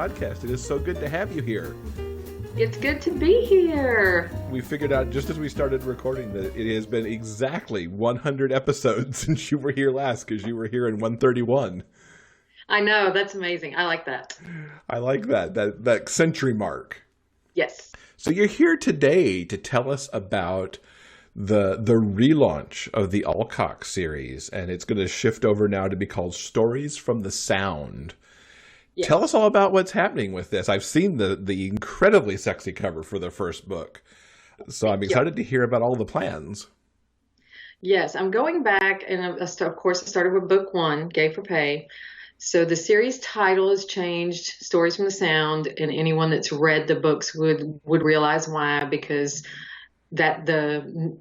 podcast. It is so good to have you here. It's good to be here. We figured out just as we started recording that it has been exactly 100 episodes since you were here last, because you were here in 131. I know, that's amazing. I like that. I like that century mark. Yes. So you're here today to tell us about the relaunch of the Alcock series, and it's going to shift over now to be called Stories from the Sound. Yes. Tell us all about what's happening with this. I've seen the incredibly sexy cover for the first book, so I'm excited to hear about all the plans. Yes, I'm going back, and of course I started with book 1, Gay for Pay. So the series title has changed, Stories from the Sound, and anyone that's read the books would realize why, because that the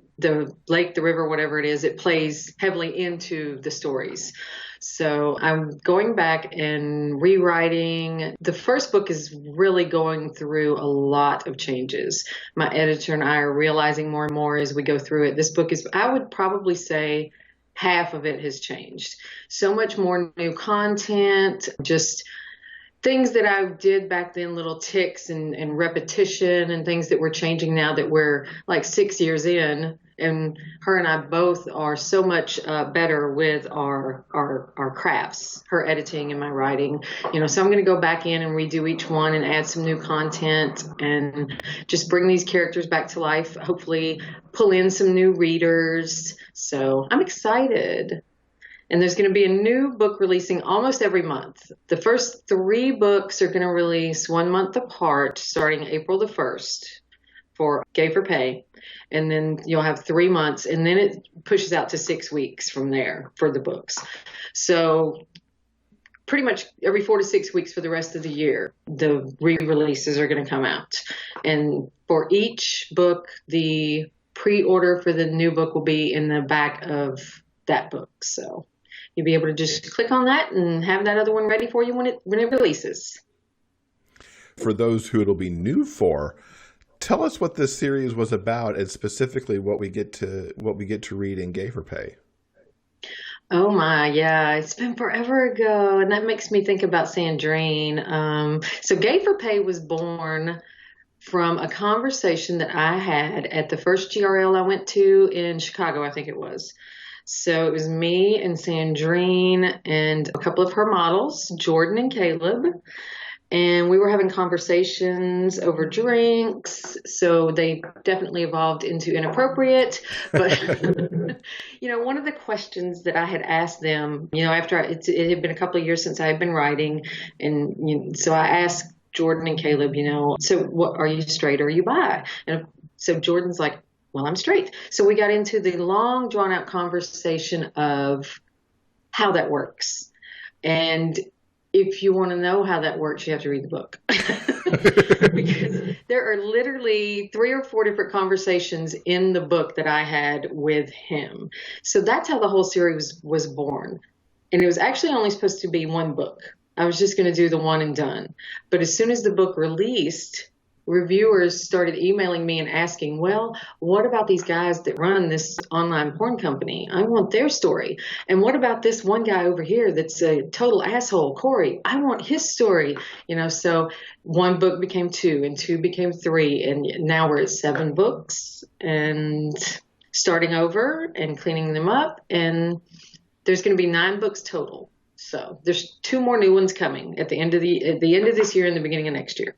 lake, the river, whatever it is, it plays heavily into the stories. So I'm going back and rewriting. The first book is really going through a lot of changes. My editor and I are realizing more and more as we go through it. This book is, I would probably say, half of it has changed. So much more new content, just things that I did back then, little ticks and repetition and things that we're changing now that we're like 6 years in. And her and I both are so much better with our crafts, her editing and my writing. So I'm going to go back in and redo each one and add some new content and just bring these characters back to life. Hopefully pull in some new readers. So I'm excited. And there's going to be a new book releasing almost every month. The first 3 books are going to release 1 month apart, starting April the 1st for Gay for Pay. And then you'll have 3 months, and then it pushes out to 6 weeks from there for the books. So pretty much every 4 to 6 weeks for the rest of the year, the re-releases are going to come out. And for each book, the pre-order for the new book will be in the back of that book. So you'll be able to just click on that and have that other one ready for you when it releases. For those who it'll be new for, tell us what this series was about, and specifically what we get to read in Gay for Pay. Oh my, yeah, it's been forever ago, and that makes me think about Sandrine. So Gay for Pay was born from a conversation that I had at the first GRL I went to in Chicago, I think it was. So it was me and Sandrine and a couple of her models, Jordan and Caleb. And we were having conversations over drinks, so they definitely evolved into inappropriate. But, one of the questions that I had asked them, after it had been a couple of years since I had been writing, and so I asked Jordan and Caleb, so what, are you straight or are you bi? And so Jordan's like, well, I'm straight. So we got into the long, drawn-out conversation of how that works. And if you want to know how that works, you have to read the book. Because there are literally 3 or 4 different conversations in the book that I had with him. So that's how the whole series was born. And it was actually only supposed to be 1 book. I was just going to do the one and done. But as soon as the book released, reviewers started emailing me and asking, well, what about these guys that run this online porn company? I want their story. And what about this one guy over here that's a total asshole, Corey? I want his story. So 1 book became 2 and 2 became 3. And now we're at 7 books and starting over and cleaning them up. And there's going to be 9 books total. So there's 2 more new ones coming at the end of this year and the beginning of next year.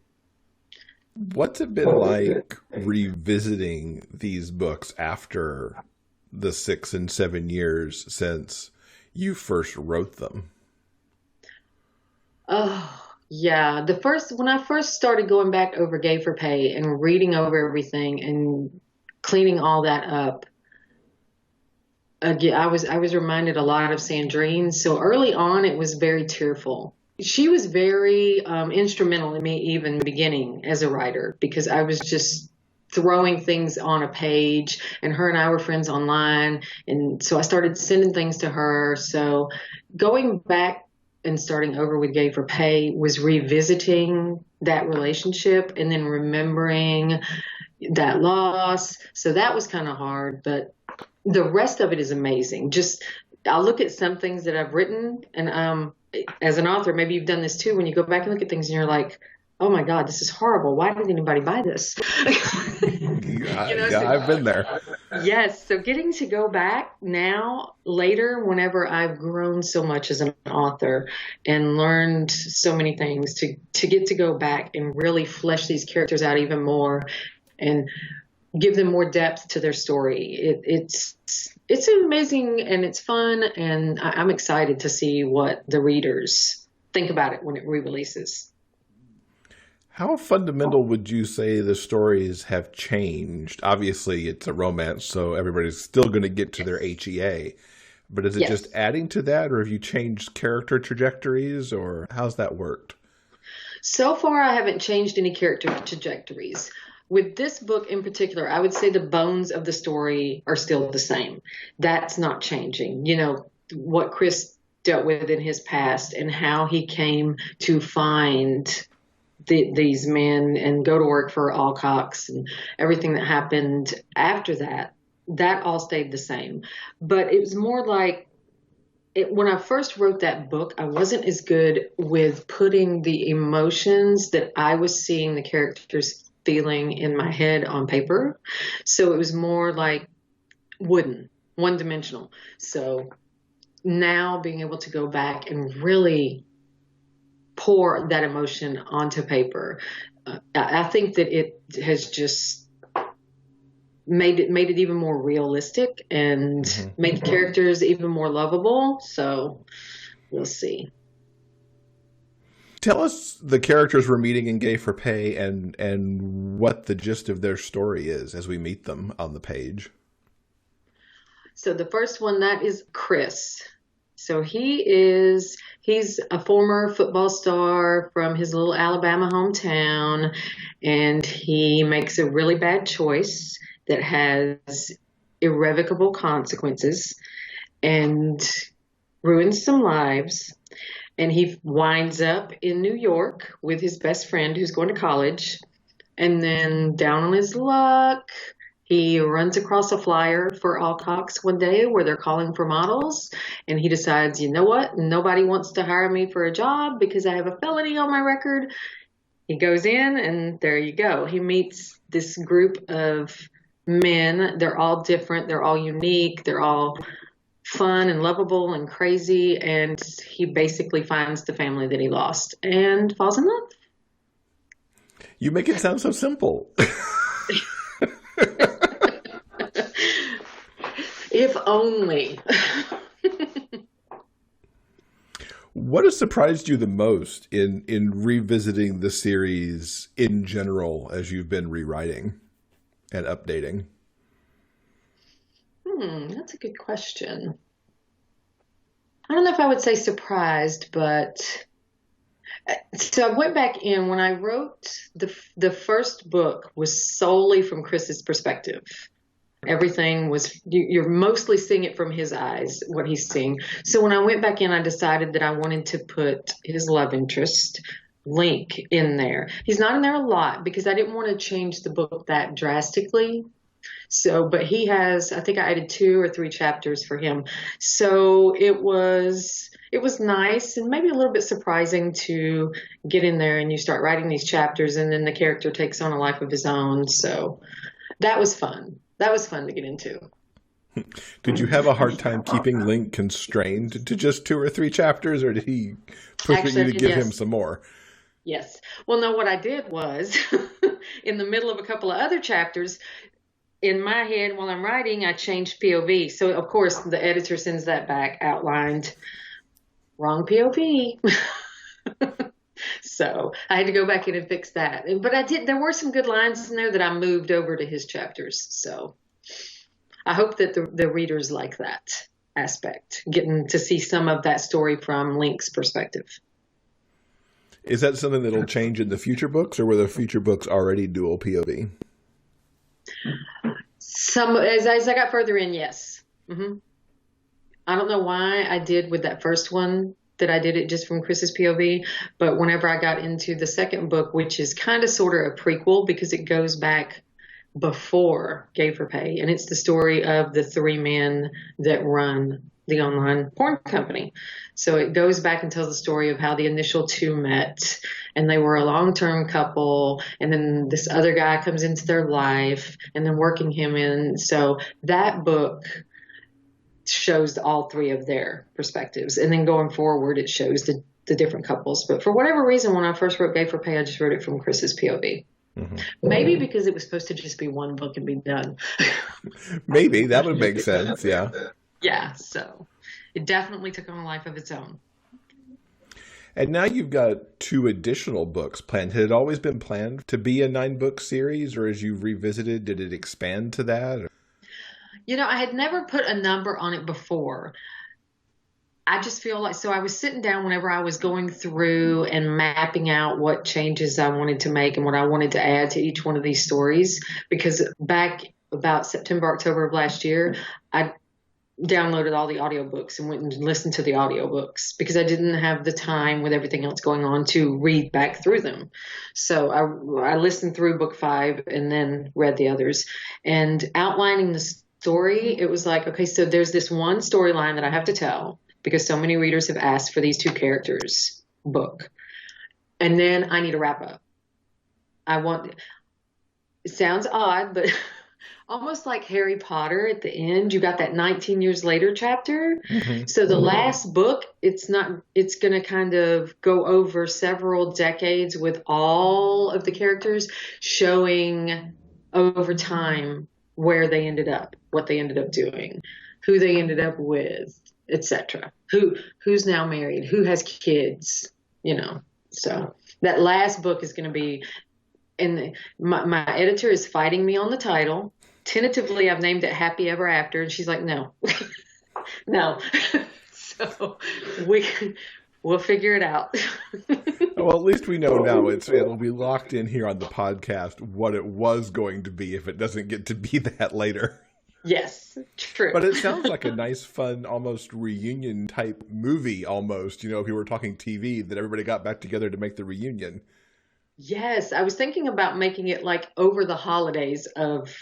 What's it been like revisiting these books after the 6 and 7 years since you first wrote them? Oh, yeah. When I first started going back over Gay for Pay and reading over everything and cleaning all that up, again, I was reminded a lot of Sandrine. So early on, it was very tearful. She was very instrumental in me even beginning as a writer, because I was just throwing things on a page, and her and I were friends online. And so I started sending things to her. So going back and starting over with Gay for Pay was revisiting that relationship and then remembering that loss. So that was kind of hard, but the rest of it is amazing. Just, I'll look at some things that I've written and as an author, maybe you've done this too, when you go back and look at things and you're like, oh my God, this is horrible. Why did anybody buy this? Yeah, I've been there. Yes. So getting to go back now, later, whenever I've grown so much as an author and learned so many things, to get to go back and really flesh these characters out even more and give them more depth to their story. It's amazing and it's fun, and I'm excited to see what the readers think about it when it re-releases. How fundamental would you say the stories have changed? Obviously, it's a romance, so everybody's still going to get to their HEA. But is it just adding to that, or have you changed character trajectories, or how's that worked? So far, I haven't changed any character trajectories. With this book in particular, I would say the bones of the story are still the same. That's not changing. You know, what Chris dealt with in his past and how he came to find these men and go to work for Alcox and everything that happened after that, that all stayed the same. But it was more like, when I first wrote that book, I wasn't as good with putting the emotions that I was seeing the characters feeling in my head on paper. So it was more like one-dimensional. So now being able to go back and really pour that emotion onto paper, I think that it has just made it even more realistic and made the characters even more lovable. So we'll see. Tell us the characters we're meeting in Gay for Pay and what the gist of their story is as we meet them on the page. So the first one, that is Chris. So he's a former football star from his little Alabama hometown, and he makes a really bad choice that has irrevocable consequences and ruins some lives. And he winds up in New York with his best friend who's going to college. And then down on his luck, he runs across a flyer for Alcox one day where they're calling for models. And he decides, you know what? Nobody wants to hire me for a job because I have a felony on my record. He goes in, and there you go. He meets this group of men. They're all different. They're all unique. They're all fun and lovable and crazy. And he basically finds the family that he lost and falls in love. You make it sound so simple. If only. What has surprised you the most in revisiting the series in general as you've been rewriting and updating? That's a good question. I don't know if I would say surprised, but so I went back in when I wrote the first book was solely from Chris's perspective. Everything was, you're mostly seeing it from his eyes, what he's seeing. So when I went back in, I decided that I wanted to put his love interest, Link, in there. He's not in there a lot because I didn't want to change the book that drastically. So, but he has, I think I added 2 or 3 chapters for him. So it was nice and maybe a little bit surprising to get in there and you start writing these chapters and then the character takes on a life of his own. So that was fun. That was fun to get into. Did you have a hard time keeping Link constrained to just 2 or 3 chapters, or did he push you to give him some more? Yes. Well, no, what I did was in the middle of a couple of other chapters, in my head while I'm writing, I changed POV. So, of course, the editor sends that back outlined. Wrong POV. So I had to go back in and fix that. But I did. There were some good lines in there that I moved over to his chapters. So I hope that the readers like that aspect, getting to see some of that story from Link's perspective. Is that something that'll change in the future books, or were the future books already dual POV? Some as I got further in, yes. I don't know why I did with that first one, that I did it just from Chris's POV. But whenever I got into the second book, which is kind of sort of a prequel because it goes back before Gay for Pay, and it's the story of the 3 men that run the online porn company. So it goes back and tells the story of how the initial two met, and they were a long-term couple, and then this other guy comes into their life and then working him in. So that book shows all three of their perspectives. And then going forward, it shows the different couples. But for whatever reason, when I first wrote Gay for Pay, I just wrote it from Chris's POV. Mm-hmm. Maybe because it was supposed to just be one book and be done. Maybe that would make sense. Yeah. Yeah. So it definitely took on a life of its own. And now you've got 2 additional books planned. Had it always been planned to be a 9-book series, or as you've revisited, did it expand to that? You know, I had never put a number on it before. I just feel like, so I was sitting down whenever I was going through and mapping out what changes I wanted to make and what I wanted to add to each one of these stories, because back about September, October of last year, I downloaded all the audiobooks and went and listened to the audiobooks because I didn't have the time with everything else going on to read back through them. So I listened through book 5 and then read the others, and outlining the story, it was like, okay, so there's this one storyline that I have to tell because so many readers have asked for these 2 characters book. And then I need a wrap up. It sounds odd, but almost like Harry Potter at the end, you got that 19 years later chapter. Mm-hmm. So the last book, it's going to kind of go over several decades with all of the characters, showing over time where they ended up, what they ended up doing, who they ended up with, etc. Who's now married, who has kids, you know. So that last book is going to be, and my editor is fighting me on the title. Tentatively, I've named it Happy Ever After, and she's like, no, no. So we'll figure it out. Well, at least we know now it'll be locked in here on the podcast what it was going to be if it doesn't get to be that later. Yes, true. But it sounds like a nice, fun, almost reunion type movie almost, if you were talking TV, that everybody got back together to make the reunion. Yes, I was thinking about making it like over the holidays of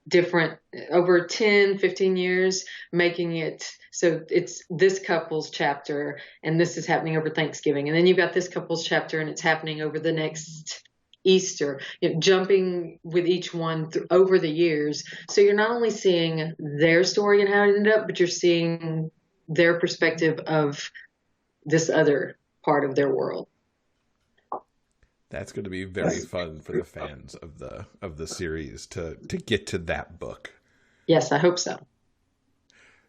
different, over 10, 15 years, making it so it's this couple's chapter and this is happening over Thanksgiving. And then you've got this couple's chapter and it's happening over the next Easter, jumping with each one over the years. So you're not only seeing their story and how it ended up, but you're seeing their perspective of this other part of their world. That's going to be very fun for the fans of the series to get to that book. Yes, I hope so.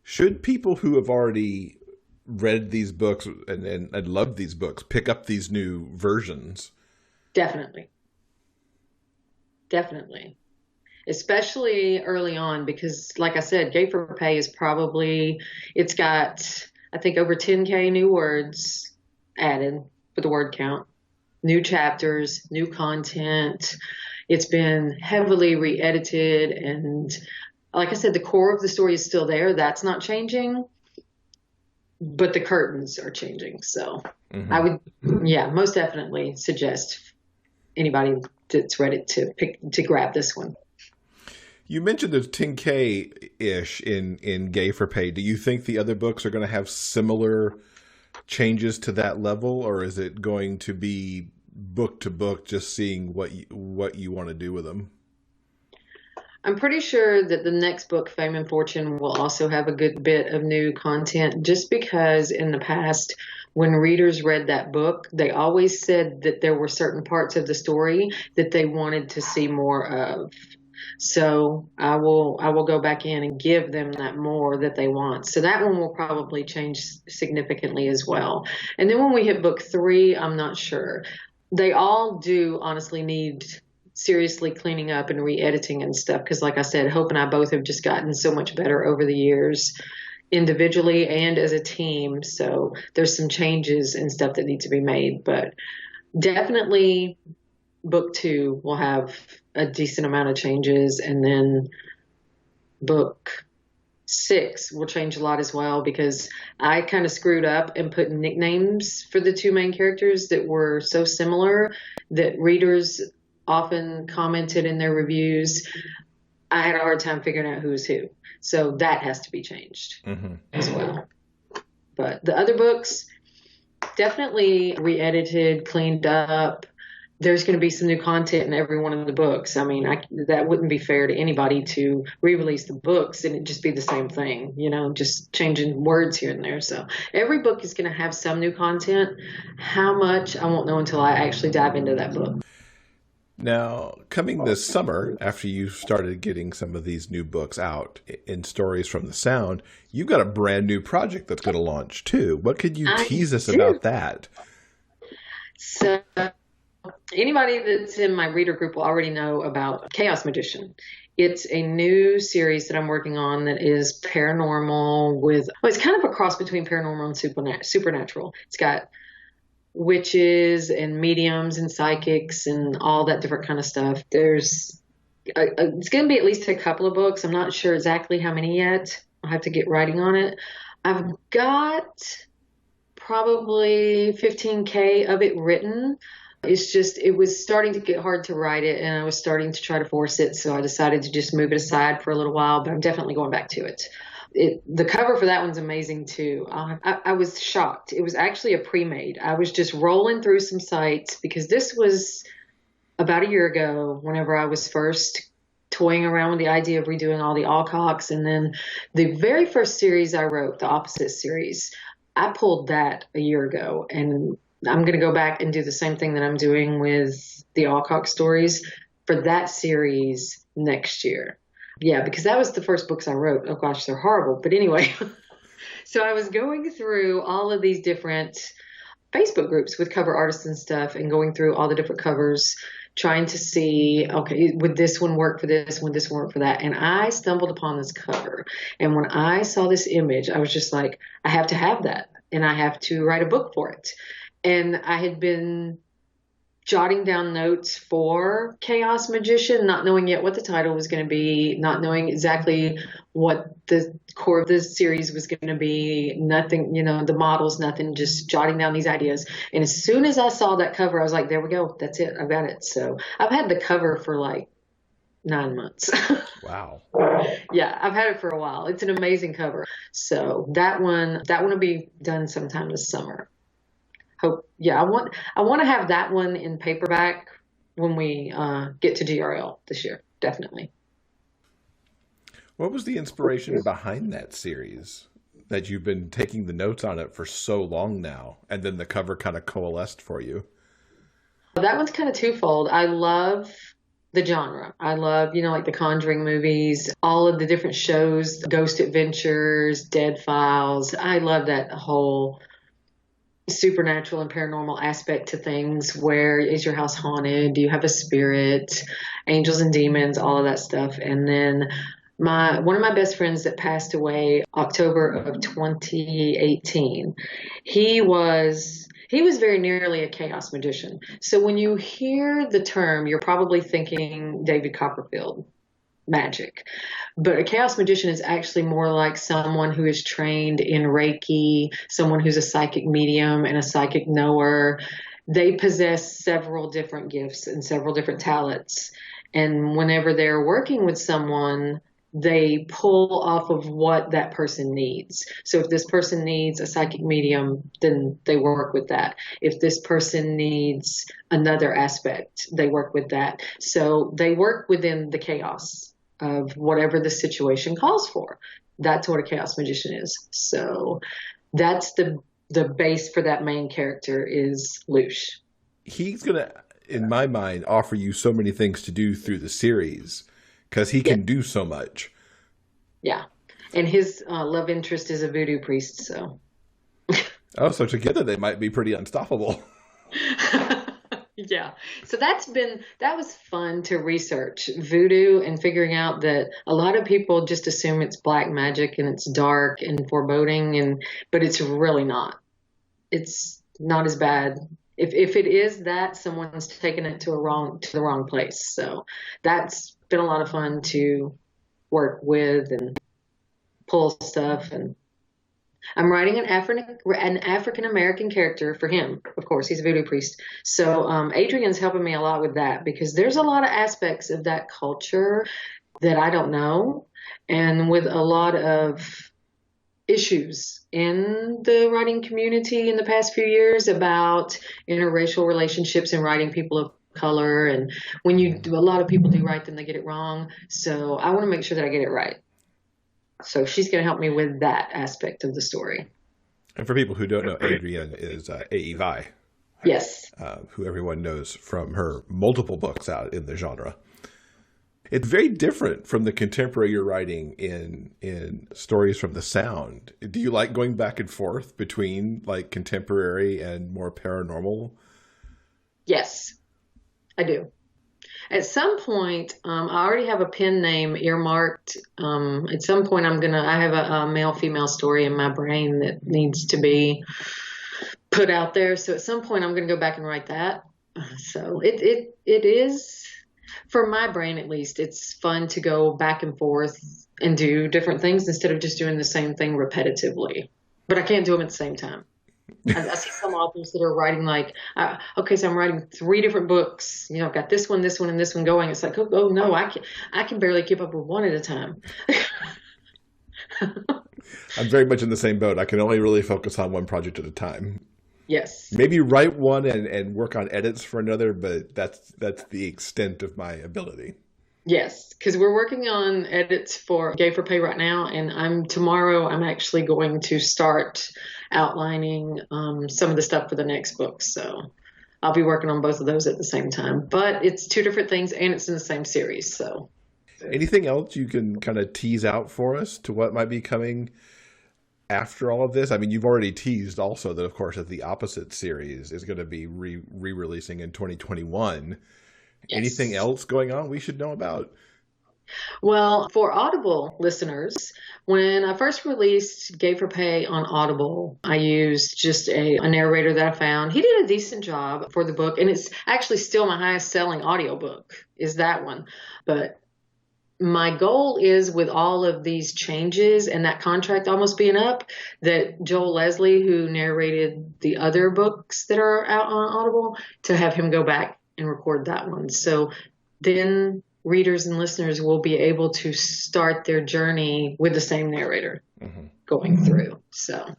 Should people who have already read these books and loved these books pick up these new versions? Definitely. Definitely. Especially early on, because like I said, Gay for Pay is it's got, I think, over 10K new words added for the word count, new chapters, new content. It's been heavily re-edited, and like I said, the core of the story is still there. That's not changing, but the curtains are changing. So mm-hmm. I would, most definitely suggest anybody that's ready to grab this one. You mentioned there's 10K-ish in Gay for Pay. Do you think the other books are going to have similar changes to that level, or is it going to be book to book, just seeing what you want to do with them? I'm pretty sure that the next book, Fame and Fortune, will also have a good bit of new content, just because in the past, when readers read that book, they always said that there were certain parts of the story that they wanted to see more of. So I will go back in and give them that more that they want. So that one will probably change significantly as well. And then when we hit book 3, I'm not sure. They all do honestly need seriously cleaning up and re-editing and stuff, because like I said, Hope and I both have just gotten so much better over the years, individually and as a team. So there's some changes and stuff that need to be made, but definitely book 2 will have a decent amount of changes, and then book 6 will change a lot as well, because I kind of screwed up and put nicknames for the 2 main characters that were so similar that readers often commented in their reviews, I had a hard time figuring out who's who. So that has to be changed Hmm. as well. But the other books, definitely re-edited, cleaned up. There's going to be some new content in every one of the books. I mean, that wouldn't be fair to anybody to re-release the books and it just be the same thing, just changing words here and there. So every book is going to have some new content. How much, I won't know until I actually dive into that book. Now, coming this summer, after you started getting some of these new books out in Stories from the Sound, you've got a brand new project that's going to launch too. What could you I tease us do. about that? So anybody that's in my reader group will already know about Chaos Magician. It's a new series that I'm working on that is paranormal well, it's kind of a cross between paranormal and supernatural. It's got witches and mediums and psychics and all that different kind of stuff. It's going to be at least a couple of books. I'm not sure exactly how many yet. I'll have to get writing on it. I've got probably 15K of it written. It was starting to get hard to write it and I was starting to try to force it. So I decided to just move it aside for a little while, but I'm definitely going back to it. The cover for that one's amazing too. I was shocked. It was actually a pre-made. I was just rolling through some sites because this was about a year ago whenever I was first toying around with the idea of redoing all the Alcocks. And then the very first series I wrote, the Opposite series, I pulled that a year ago. And I'm going to go back and do the same thing that I'm doing with the Alcock stories for that series next year. Yeah, because that was the first books I wrote. Oh gosh, they're horrible. But anyway, so I was going through all of these different Facebook groups with cover artists and stuff and going through all the different covers, trying to see, okay, would this one work for this? Would this one work for that? And I stumbled upon this cover. And when I saw this image, I was just like, I have to have that and I have to write a book for it. And I had been jotting down notes for Chaos Magician, not knowing yet what the title was going to be, not knowing exactly what the core of the series was going to be, nothing, the models, nothing, just jotting down these ideas. And as soon as I saw that cover, I was like, there we go. That's it. I've got it. So I've had the cover for like 9 months. Wow. Yeah, I've had it for a while. It's an amazing cover. So that one will be done sometime this summer. I want to have that one in paperback when we get to GRL this year, definitely. What was the inspiration behind that series that you've been taking the notes on it for so long now, and then the cover kind of coalesced for you? That one's kind of twofold. I love the genre. I love, like the Conjuring movies, all of the different shows, Ghost Adventures, Dead Files. I love that whole supernatural and paranormal aspect to things. Where is your house haunted? Do you have a spirit? Angels and demons, all of that stuff. And then one of my best friends that passed away October of 2018, he was very nearly a chaos magician. So when you hear the term, you're probably thinking David Copperfield magic. But a chaos magician is actually more like someone who is trained in Reiki, someone who's a psychic medium and a psychic knower. They possess several different gifts and several different talents. And whenever they're working with someone, they pull off of what that person needs. So if this person needs a psychic medium, then they work with that. If this person needs another aspect, they work with that. So they work within the chaos of whatever the situation calls for. That's what a chaos magician is. So that's the base for that main character is Lush. He's going to, in my mind, offer you so many things to do through the series because he can do so much. Yeah. And his love interest is a voodoo priest, so. Oh, so together they might be pretty unstoppable. Yeah. So that was fun to research voodoo and figuring out that a lot of people just assume it's black magic and it's dark and foreboding, but it's really not. It's not as bad. If it is that, someone's taken it to the wrong place. So that's been a lot of fun to work with and pull stuff. And I'm writing an African American character for him. Of course, he's a voodoo priest. So Adrian's helping me a lot with that because there's a lot of aspects of that culture that I don't know, and with a lot of issues in the writing community in the past few years about interracial relationships and writing people of color. And when you do, a lot of people do write them, they get it wrong. So I want to make sure that I get it right. So she's going to help me with that aspect of the story. And for people who don't know, Adrienne is A.E. Vi, Yes. who everyone knows from her multiple books out in the genre. It's very different from the contemporary you're writing in Stories from the Sound. Do you like going back and forth between like contemporary and more paranormal? Yes, I do. At some point, I already have a pen name earmarked. At some point, I have a male-female story in my brain that needs to be put out there. So at some point, I'm going to go back and write that. So it is, for my brain at least, it's fun to go back and forth and do different things instead of just doing the same thing repetitively. But I can't do them at the same time. I see some authors that are writing like, okay, so I'm writing 3 different books. You know, I've got this one, and this one going. It's like, oh no, I can barely keep up with one at a time. I'm very much in the same boat. I can only really focus on one project at a time. Yes. Maybe write one and work on edits for another, but that's the extent of my ability. Yes, because we're working on edits for Gay for Pay right now, and tomorrow I'm actually going to start outlining some of the stuff for the next book. So I'll be working on both of those at the same time. But it's 2 different things, and it's in the same series. So anything else you can kind of tease out for us to what might be coming after all of this? I mean, you've already teased also that, of course, that the Opposite series is going to be re-releasing in 2021. Yes. Anything else going on we should know about? Well, for Audible listeners, when I first released Gay for Pay on Audible, I used just a narrator that I found. He did a decent job for the book, and it's actually still my highest selling audiobook is that one. But my goal is, with all of these changes and that contract almost being up, that Joel Leslie, who narrated the other books that are out on Audible, to have him go back and record that one. So then readers and listeners will be able to start their journey with the same narrator going through. So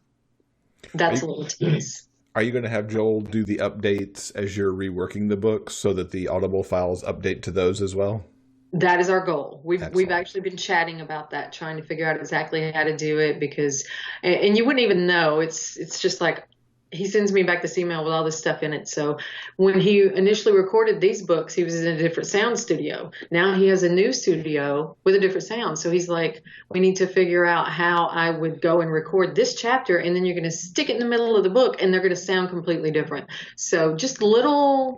that's a little tease. Are you going to have Joel do the updates as you're reworking the books so that the Audible files update to those as well? That is our goal. We've actually been chatting about that, trying to figure out exactly how to do it, because, and you wouldn't even know. It's just like, he sends me back this email with all this stuff in it. So when he initially recorded these books, he was in a different sound studio. Now he has a new studio with a different sound. So he's like, we need to figure out how I would go and record this chapter, and then you're going to stick it in the middle of the book, and they're going to sound completely different. So just little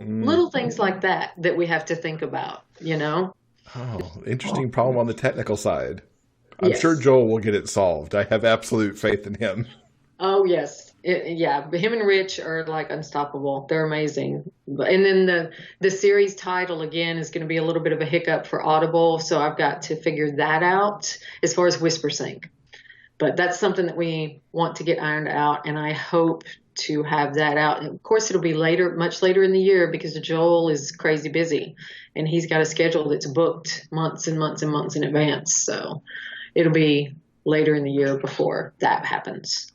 things like that we have to think about, you know? Oh, interesting problem on the technical side. I'm Yes. sure Joel will get it solved. I have absolute faith in him. Oh, yes. Yeah, him and Rich are like unstoppable. They're amazing. And then the series title, again, is going to be a little bit of a hiccup for Audible, so I've got to figure that out as far as Whisper Sync. But that's something that we want to get ironed out, and I hope to have that out. And of course, it'll be later, much later in the year, because Joel is crazy busy, and he's got a schedule that's booked months and months and months in advance. So it'll be later in the year before that happens.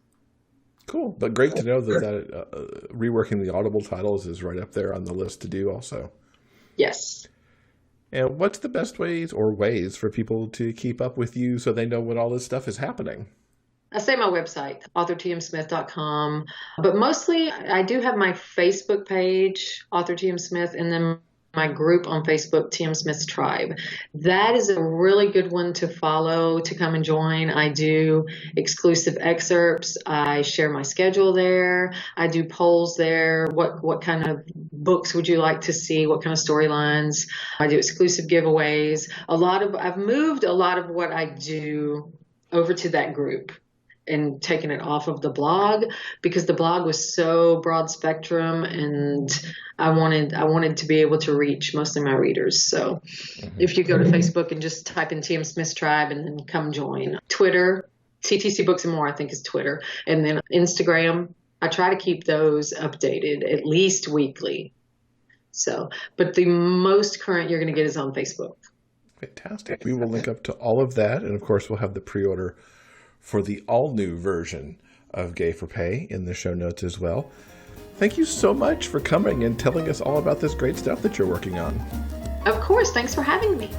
Cool. But great to know that reworking the Audible titles is right up there on the list to do also. Yes. And what's the best ways for people to keep up with you so they know when all this stuff is happening? I say my website, authortmsmith.com, but mostly I do have my Facebook page, Author TM Smith, and then my group on Facebook, TM Smith's Tribe. That is a really good one to follow, to come and join. I do exclusive excerpts. I share my schedule there. I do polls there. What kind of books would you like to see? What kind of storylines? I do exclusive giveaways. I've moved a lot of what I do over to that group and taken it off of the blog, because the blog was so broad spectrum, and I wanted to be able to reach mostly my readers. So if you go to Facebook and just type in TM Smith's Tribe and then come join. Twitter, TTC Books and More, I think, is Twitter. And then Instagram, I try to keep those updated at least weekly. So, but the most current you're going to get is on Facebook. Fantastic. We will link up to all of that. And of course, we'll have the pre-order for the all-new version of Gay for Pay in the show notes as well. Thank you so much for coming and telling us all about this great stuff that you're working on. Of course. Thanks for having me.